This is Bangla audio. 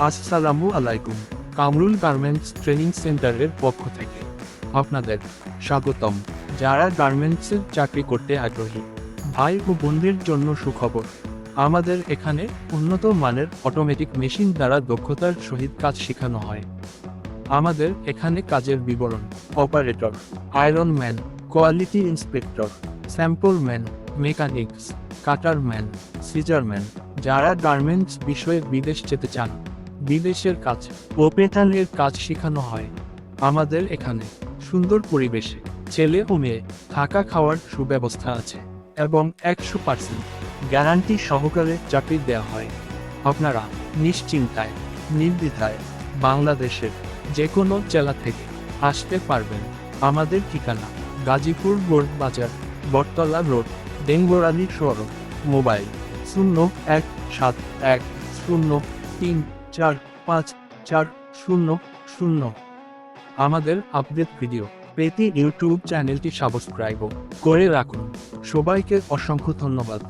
আসসালামু আলাইকুম। কামরুল গার্মেন্টস ট্রেনিং সেন্টারের পক্ষ থেকে আপনাদের স্বাগতম। যারা গার্মেন্টসের চাকরি করতে আগ্রহী ভাই ও বোনদের জন্য সুখবর। আমাদের এখানে উন্নত মানের অটোমেটিক মেশিন দ্বারা দক্ষতার সহিত কাজ শেখানো হয়। আমাদের এখানে কাজের বিবরণ: operator, iron man, quality inspector, sample man, mechanics, cutter man, scissor man. যারা গার্মেন্টস বিষয়ে বিদেশ যেতে চান, বিদেশের কাজ ও পেটালের কাজ শেখানো হয়। আমাদের এখানে সুন্দর পরিবেশে ছেলে ও মেয়ে থাকা খাওয়ার সুব্যবস্থা আছে এবং 100% গ্যারান্টি সহকারে চাকরি দেওয়া হয়। আপনারা নিশ্চিন্তায় নির্দ্বিধায় বাংলাদেশের যে কোনো জেলা থেকে আসতে পারবেন। আমাদের ঠিকানা: গাজীপুর গোল্ড বাজার, বটতলা রোড, ডেঙ্গরালি সড়ক। মোবাইল 017103454000। আমাদের আপডেট ভিডিও পেতে ইউটিউব চ্যানেলটি সাবস্ক্রাইব করে রাখুন। সবাইকে অসংখ্য ধন্যবাদ।